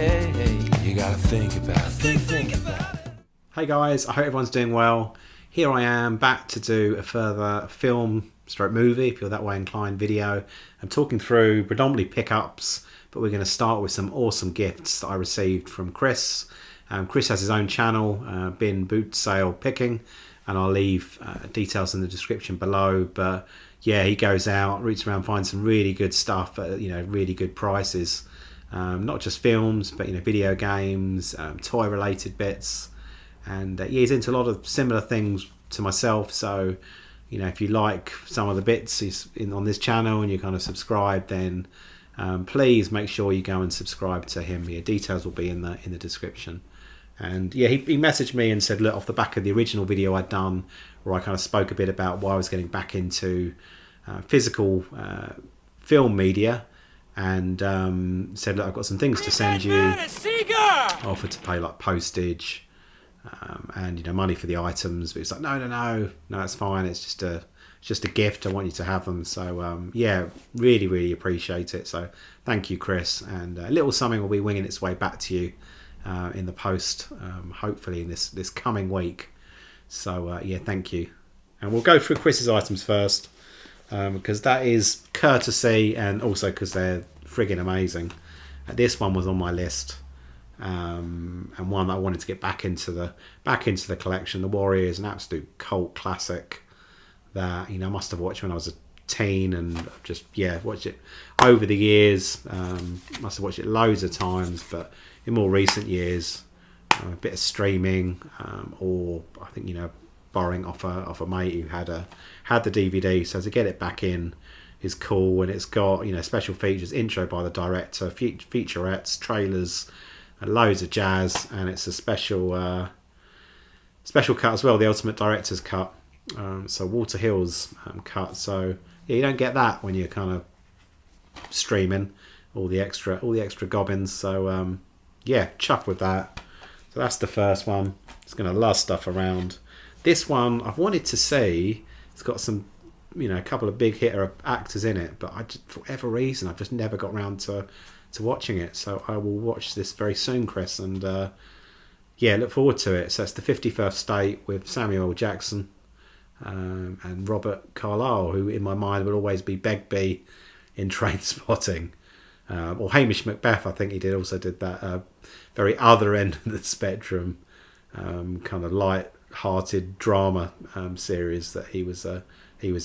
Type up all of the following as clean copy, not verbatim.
hey, you gotta think about it. Think about it. Hey guys, I hope everyone's doing well. Here I am back to do a further film stroke movie, if you're that way inclined, video. I'm talking through predominantly pickups, but we're going to start with some awesome gifts that I received from Chris. Chris has his own channel, Bin Boot Sale Picking, and I'll leave details in the description below. But yeah, he goes out, roots around, finds some really good stuff at really good prices. Not just films, but video games, toy related bits, and he's into a lot of similar things to myself. So if you like some of the bits on this channel and you kind of subscribe, then please make sure you go and subscribe to him. Details will be in the description. And yeah, he messaged me and said, look, off the back of the original video I'd done where I kind of spoke a bit about why I was getting back into physical film media, and said, look, I've got some things to send you. Offered to pay like postage and money for the items, but it's like no, it's fine, it's just a gift, I want you to have them. So yeah, really appreciate it. So thank you, Chris, and a little something will be winging its way back to you in the post, hopefully in this coming week. So yeah, thank you. And we'll go through Chris's items first, because that is courtesy and also because they're friggin' amazing. This one was on my list, and one that I wanted to get back into the collection. The Warrior is an absolute cult classic that I must have watched when I was a teen, and just watched it over the years. Must have watched it loads of times, but in more recent years, a bit of streaming, or I think borrowing off a mate who had the DVD. So to get it back in is cool, and it's got special features, intro by the director, featurettes, trailers, and loads of jazz, and it's a special cut as well, the Ultimate Director's Cut. So Walter Hill's cut. So yeah, you don't get that when you're kind of streaming all the extra gobbins. So yeah, chuffed with that. So that's the first one. It's gonna love stuff around. This one I've wanted to see. It's got some, a couple of big hitter actors in it, but for whatever reason I've just never got around to watching it. So I will watch this very soon, Chris, and yeah, look forward to it. So it's the 51st State with Samuel L. Jackson and Robert Carlyle, who in my mind will always be Begbie in Trainspotting, or Hamish Macbeth. I think he also did that very other end of the spectrum, kind of light-hearted drama series that he was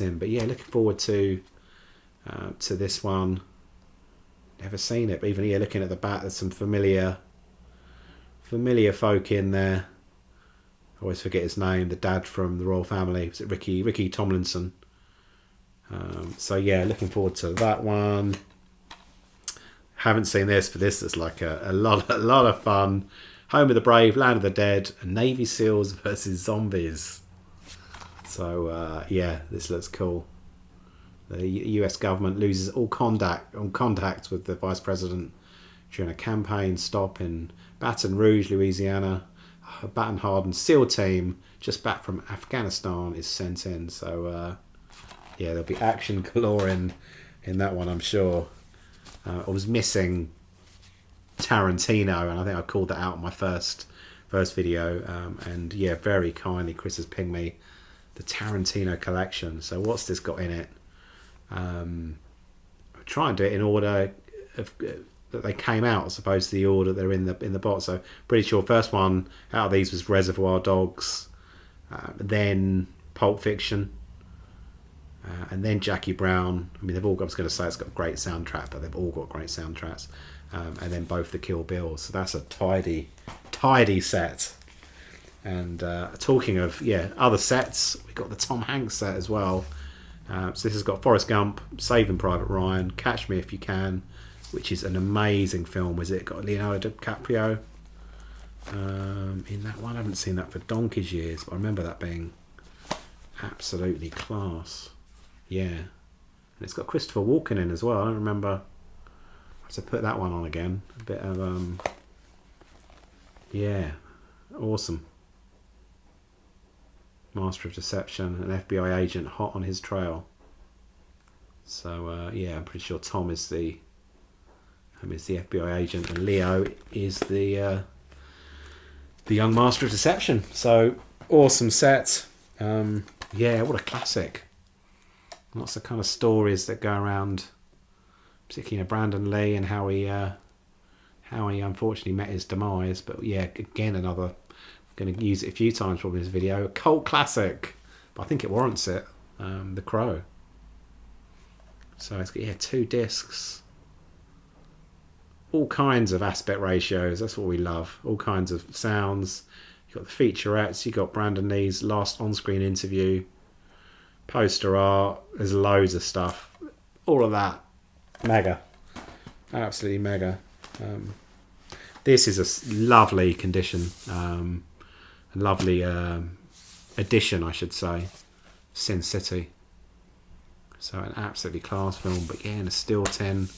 in. But yeah, looking forward to this one. Never seen it, but even here, looking at the back, there's some familiar folk in there. I always forget his name. The dad from the royal family, was it Ricky Tomlinson? So yeah, looking forward to that one. Haven't seen this, but this is like a lot of fun. Home of the Brave, Land of the Dead, and Navy SEALs versus zombies. So yeah, this looks cool. The US government loses all contact with the vice president during a campaign stop in Baton Rouge, Louisiana. A baton-hardened SEAL team just back from Afghanistan is sent in. So yeah, there'll be action galore in that one, I'm sure. I was missing Tarantino, and I think I called that out in my first video. And yeah, very kindly, Chris has pinged me the Tarantino Collection. So what's this got in it? I'll try and do it in order that they came out, as opposed to the order they're in the box. So pretty sure first one out of these was Reservoir Dogs, then Pulp Fiction, and then Jackie Brown. I mean, they've all got, I was going to say it's got a great soundtrack, but they've all got great soundtracks. And then both the Kill Bills. So that's a tidy set. And talking of other sets, we've got the Tom Hanks set as well. So this has got Forrest Gump, Saving Private Ryan, Catch Me If You Can, which is an amazing film. Is it got Leonardo DiCaprio in that one? I haven't seen that for donkey's years, but I remember that being absolutely class. Yeah, and it's got Christopher Walken in as well. I don't remember. I have to put that one on again. A bit of yeah, awesome. Master of Deception, an FBI agent hot on his trail. So yeah, I'm pretty sure Tom is the is the FBI agent, and Leo is the young master of deception. So awesome set. Yeah, what a classic. Lots of kind of stories that go around, particularly Brandon Lee and how he unfortunately met his demise. But yeah, again, another, I'm going to use it a few times probably in this video, a cult classic, but I think it warrants it. The Crow. So it's got 2 discs, all kinds of aspect ratios. That's what we love. All kinds of sounds. You've got the featurettes. You've got Brandon Lee's last on-screen interview, poster art. There's loads of stuff. All of that, mega, absolutely mega. This is a lovely condition, a lovely edition, I should say. Sin City. So an absolutely class film, but yeah, in a steel tin.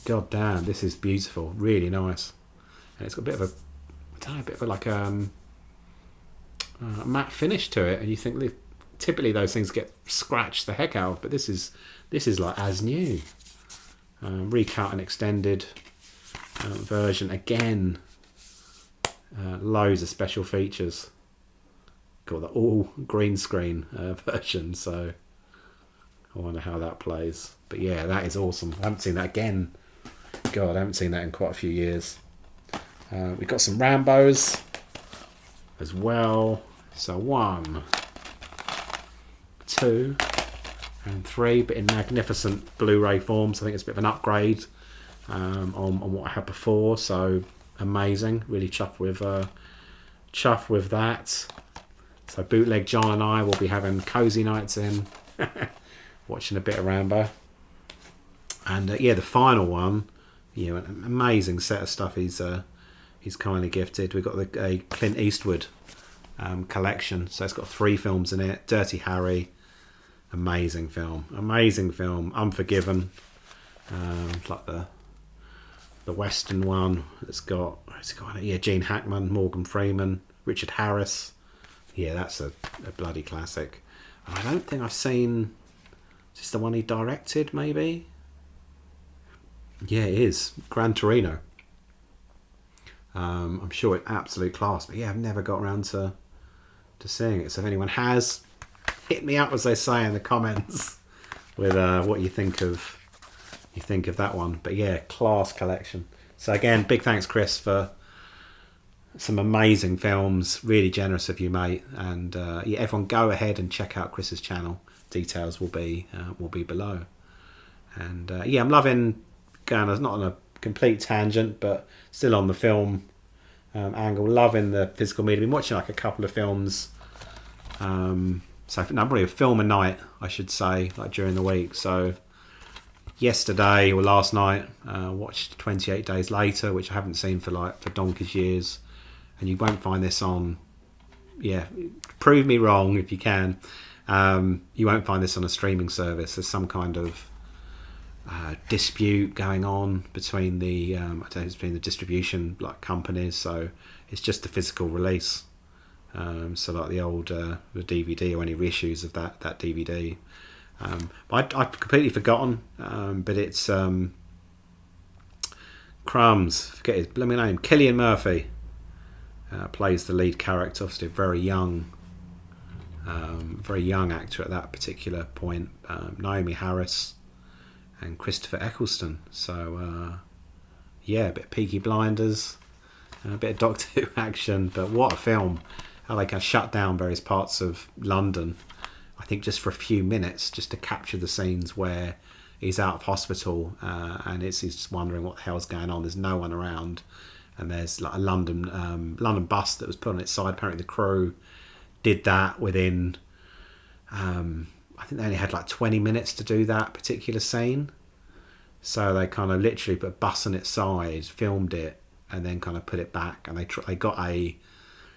God damn, this is beautiful, really nice, and it's got a bit of a, I don't know, a bit of like a matte finish to it, and you think typically those things get scratched the heck out of, but this is like as new. Recut and extended version again. Loads of special features. Got the all green screen version, so I wonder how that plays. But yeah, that is awesome. I haven't seen that again. God, I haven't seen that in quite a few years. We've got some Rambos as well. So 1, 2, and 3, but in magnificent Blu-ray forms. I think it's a bit of an upgrade on what I had before. So amazing. Really chuffed with that. So Bootleg John and I will be having cozy nights in, watching a bit of Rambo. And yeah, the final one, an amazing set of stuff he's kindly gifted. We've got a Clint Eastwood collection. So it's got 3 films in it. Dirty Harry, amazing film. Unforgiven, like the Western one. It's got Gene Hackman, Morgan Freeman, Richard Harris. Yeah, that's a bloody classic. I don't think I've seen just the one he directed, maybe. Yeah, it is Gran Torino. I'm sure it's absolute class, but yeah, I've never got around to seeing it. So if anyone has, hit me up, as they say in the comments, with what you think of that one. But yeah, class collection. So again, big thanks, Chris, for some amazing films. Really generous of you, mate. And yeah, everyone go ahead and check out Chris's channel. Details will be below. And yeah, I'm loving going, not on a complete tangent, but still on the film angle. Loving the physical media. Been watching like a couple of films. So probably a film a night, I should say, like during the week. So yesterday or last night, watched 28 Days Later, which I haven't seen for donkey's years. And you won't find this on, prove me wrong if you can. You won't find this on a streaming service. There's some kind of dispute going on between the between the distribution companies. So it's just the physical release. So like the old the DVD or any reissues of that DVD. I've completely forgotten. But it's crumbs. Forget his blooming name. Cillian Murphy. Plays the lead character, obviously a very young actor at that particular point. Naomi Harris and Christopher Eccleston. So yeah, a bit of Peaky Blinders, a bit of Doctor Who action, but what a film. How they can shut down various parts of London, I think just for a few minutes, just to capture the scenes where he's out of hospital and he's just wondering what the hell's going on. There's no one around. And there's like a London bus that was put on its side. Apparently the crew did that within, I think they only had like 20 minutes to do that particular scene. So they kind of literally put a bus on its side, filmed it, and then kind of put it back. And they got a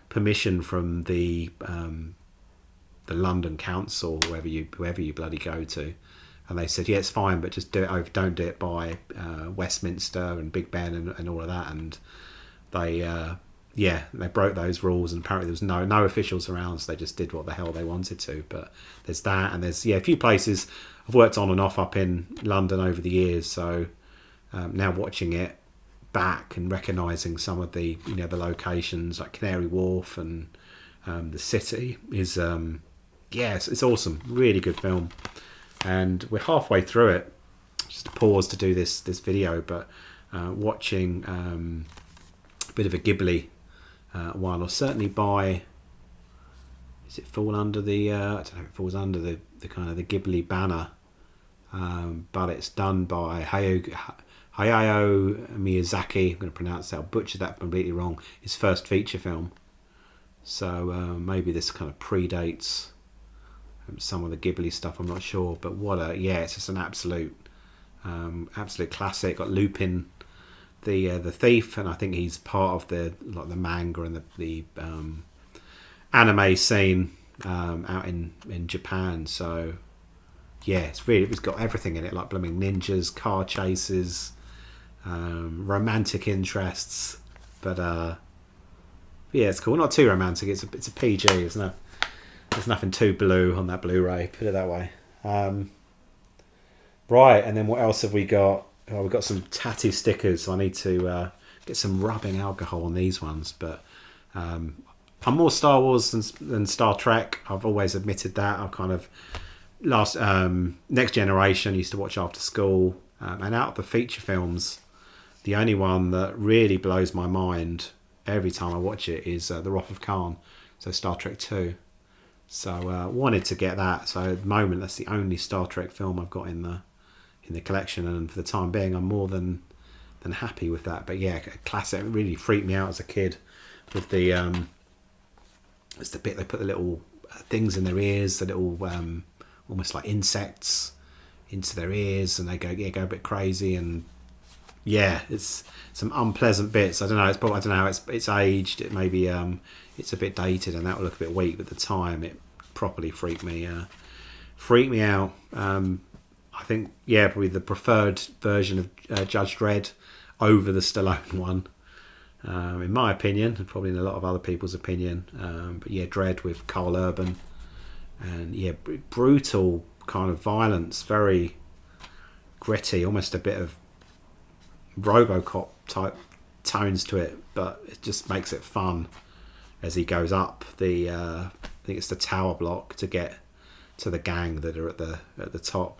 permission from the London Council, whoever you bloody go to. And they said, yeah, it's fine, but just do it over. Don't do it by Westminster and Big Ben and all of that. And they broke those rules. And apparently there was no officials around, so they just did what the hell they wanted to. But there's that, and there's a few places I've worked on and off up in London over the years. So now watching it back and recognising some of the the locations like Canary Wharf and the city is it's awesome. Really good film, and we're halfway through it. Just a pause to do this video, but watching a bit of a Ghibli one, or certainly by, does it fall under the I don't know if it falls under the kind of the Ghibli banner, but it's done by Hayao Miyazaki. I'm going to pronounce that, I'll butcher that completely wrong. His first feature film, so maybe this kind of predates some of the Ghibli stuff, I'm not sure, but it's just an absolute classic. Got Lupin, the thief, and I think he's part of the manga and the anime scene out in Japan. So it's got everything in it, like blooming ninjas, car chases, romantic interests, but it's cool. Not too romantic. It's a PG, isn't it? There's nothing too blue on that Blu-ray, put it that way. Right, and then what else have we got? Oh, we've got some Tatty Stickers, so I need to get some rubbing alcohol on these ones. But I'm more Star Wars than Star Trek. I've always admitted that. I kind of Next Generation used to watch after school, and out of the feature films, the only one that really blows my mind every time I watch it is The Wrath of Khan, so Star Trek 2. So wanted to get that. So at the moment, that's the only Star Trek film I've got in the collection, and for the time being, I'm more than happy with that. But yeah, classic. It really freaked me out as a kid with the it's the bit they put the little things in their ears, the little almost like insects into their ears, and they go a bit crazy, and it's some unpleasant bits. I don't know. I don't know how it's aged. It maybe it's a bit dated, and that will look a bit weak. But at the time, it properly freaked me out. I think probably the preferred version of Judge Dredd over the Stallone one, in my opinion, and probably in a lot of other people's opinion. But Dredd with Carl Urban, and brutal kind of violence, very gritty, almost a bit of RoboCop type tones to it, but it just makes it fun as he goes up the I think it's the tower block to get to the gang that are at the top,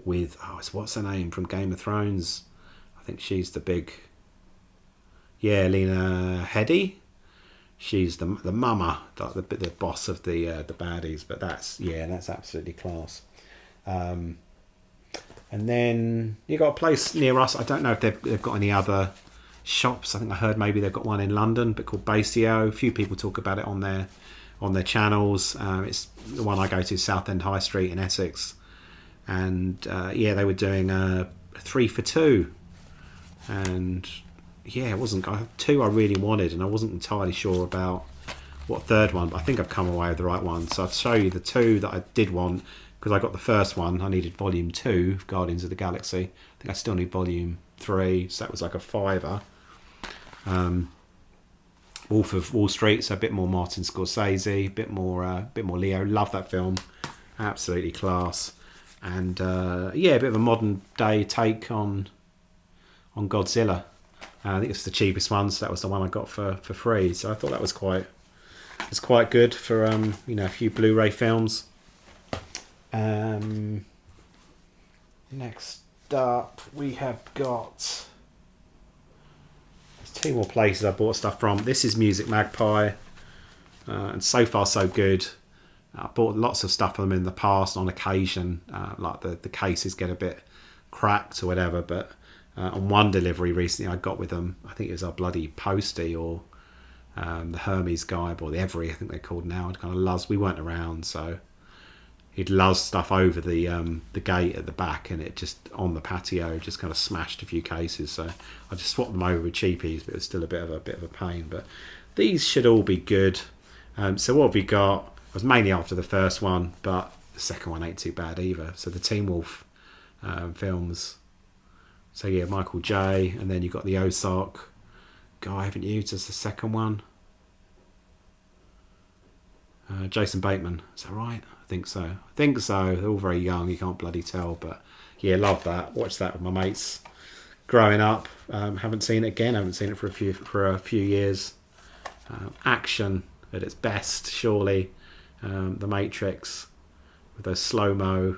with what's her name from Game of Thrones? I think she's the big Lena Headey. She's the mama, like the boss of the baddies. But that's absolutely class. And then you got a place near us. I don't know if they've got any other shops. I think I heard maybe they've got one in London, but called Baso. A few people talk about it on their channels. It's the one I go to, Southend High Street in Essex, and they were doing a 3 for 2, and it wasn't 2 I really wanted, and I wasn't entirely sure about what third one, but I think I've come away with the right one. So I'll show you the 2 that I did want, because I got the first one. I needed volume 2 of Guardians of the Galaxy. I think I still need volume 3, so that was like a £5. Wolf of Wall Street, so a bit more Martin Scorsese, a bit more Leo. Love that film, absolutely class. And a bit of a modern day take on Godzilla. I think it's the cheapest one, so that was the one I got for free. So I thought that was quite good for a few Blu-ray films. Next up, we have got 2 more places I bought stuff from. This is Music Magpie, and so far so good. I bought lots of stuff from them in the past on occasion, like the cases get a bit cracked or whatever, but on one delivery recently I got with them, I think it was our bloody Postie or the Hermes guy, or the Every, I think they're called now. It kind of loves, we weren't around, so he'd loves stuff over the gate at the back, and it just on the patio just kind of smashed a few cases. So I just swapped them over with cheapies, but it was still a bit of a pain. But these should all be good. So what have we got? I was mainly after the first one, but the second one ain't too bad either. So the Teen Wolf films. So Michael J, and then you got the Ozark guy, haven't you? Just the second one. Jason Bateman, is that right? I think so. They're all very young, you can't bloody tell, but yeah, love that. Watched that with my mates growing up. Haven't seen it again. Haven't seen it for a few years. Action at its best, surely. The Matrix with those slow-mo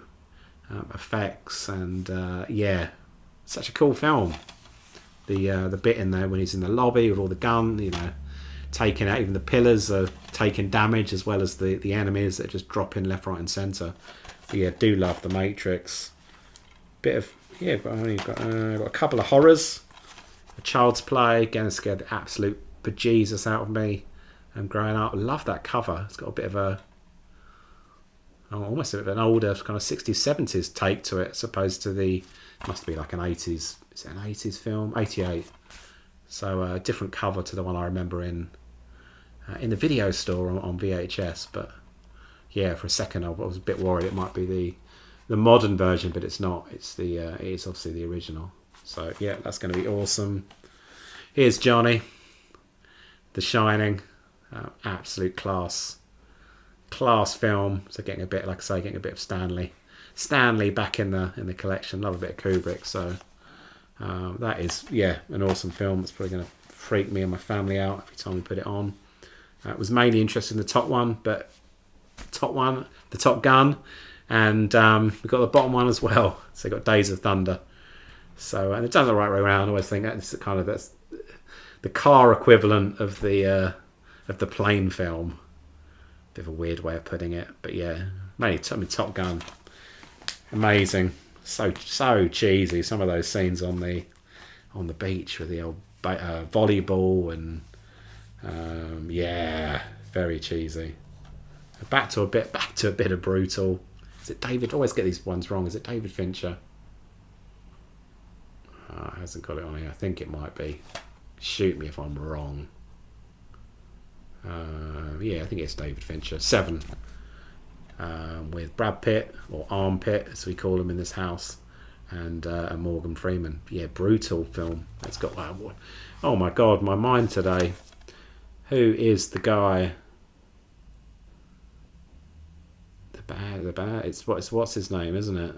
effects, and yeah, such a cool film. The bit in there when he's in the lobby with all the gun, you know, taking out, even the pillars are taking damage, as well as the enemies that are just dropping left, right and centre. But yeah, do love the Matrix. Bit of, yeah, got a couple of horrors. A Child's Play, again, scared the absolute bejesus out of me. And growing up, I love that cover. It's got a bit of a, almost a bit of an older kind of 60s, 70s take to it, as opposed to the, must be like an 80s, is it an 80s film? 88. So a different cover to the one I remember in the video store on VHS. But yeah, for a second I was a bit worried it might be the modern version, but it's not. It's it is obviously the original. So yeah, that's going to be awesome. Here's Johnny, The Shining, absolute class film. So getting a bit, like I say, getting a bit of Stanley back in the collection. Love a bit of Kubrick. So that is, yeah, an awesome film. It's probably going to freak me and my family out every time we put it on. Was mainly interested in the top one, but the Top Gun, and we've got the bottom one as well. So we've got Days of Thunder. So, and they've done it the right way around. I always think that's the car equivalent of the plane film. Bit of a weird way of putting it, but yeah, mainly Top Gun, amazing. So cheesy. Some of those scenes on the beach with the old volleyball, and yeah, very cheesy. Back to a bit of brutal. Is it David? I always get these ones wrong. Is it David Fincher? It hasn't got it on here. I think it might be. Shoot me if I'm wrong. Yeah, I think it's David Fincher. 7. With Brad Pitt, or Armpit as we call him in this house, and Morgan Freeman. Yeah, brutal film. It's got that. Oh my god, my mind today. Who is the guy? The bad. It's what's his name, isn't it?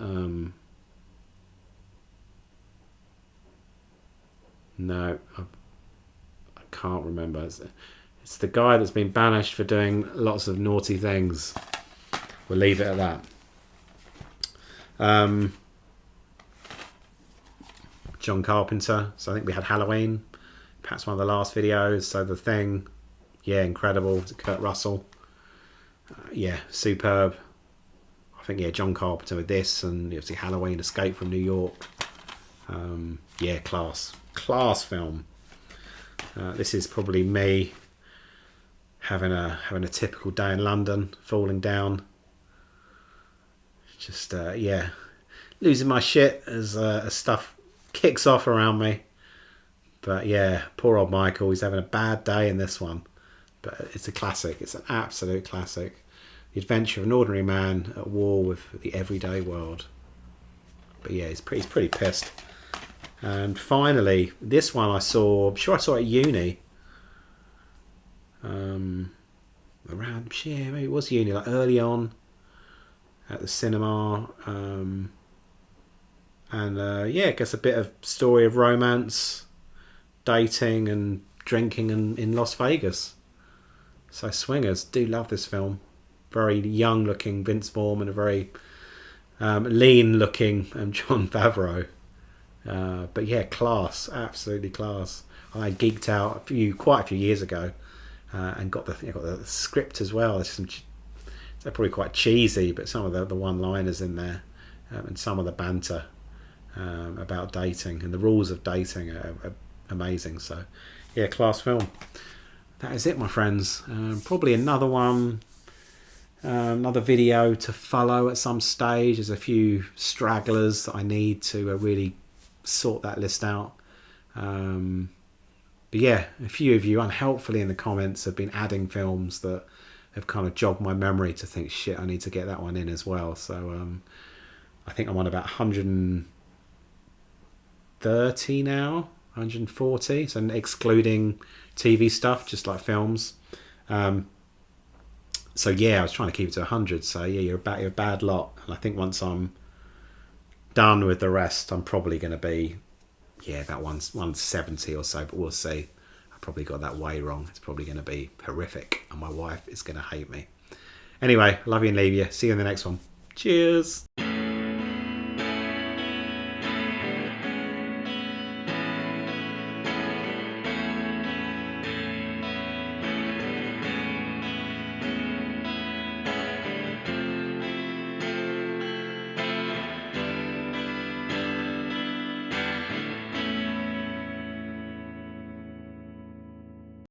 No, I can't remember. It's the guy that's been banished for doing lots of naughty things. We'll leave it at that. John Carpenter. So I think we had Halloween, perhaps one of the last videos. So The Thing, yeah, incredible. It's Kurt Russell. Yeah, superb. I think, yeah, John Carpenter with this, and obviously Halloween, Escape from New York. Yeah, class film. This is probably me having a typical day in London, falling down. Just yeah, losing my shit as stuff kicks off around me. But yeah, poor old Michael, he's having a bad day in this one. But it's a classic. It's an absolute classic. The adventure of an ordinary man at war with the everyday world. But yeah, he's pretty pissed. And finally, this one I'm sure I saw at uni. Around, yeah, maybe it was uni, like early on at the cinema. And yeah, I guess a bit of story of romance, dating and drinking in Las Vegas. So Swingers, do love this film. Very young looking Vince Vaughn and a very lean looking Jon Favreau. But yeah, class, absolutely class. I geeked out quite a few years ago, and got the script as well. They're probably quite cheesy, but some of the one-liners in there, and some of the banter about dating and the rules of dating are amazing. So yeah, class film. That is it, my friends. Probably another one. Another video to follow at some stage. There's a few stragglers that I need to really sort that list out. But yeah, a few of you unhelpfully in the comments have been adding films that have kind of jogged my memory to think, shit, I need to get that one in as well. So I think I'm on about 130 now, 140, so excluding TV stuff, just like films. So yeah, I was trying to keep it to 100. So yeah, you're a bad lot. And I think once I'm done with the rest, I'm probably going to be, yeah, about 170 or so, but we'll see. I probably got that way wrong. It's probably going to be horrific, and my wife is going to hate me. Anyway, love you and leave you. See you in the next one. Cheers.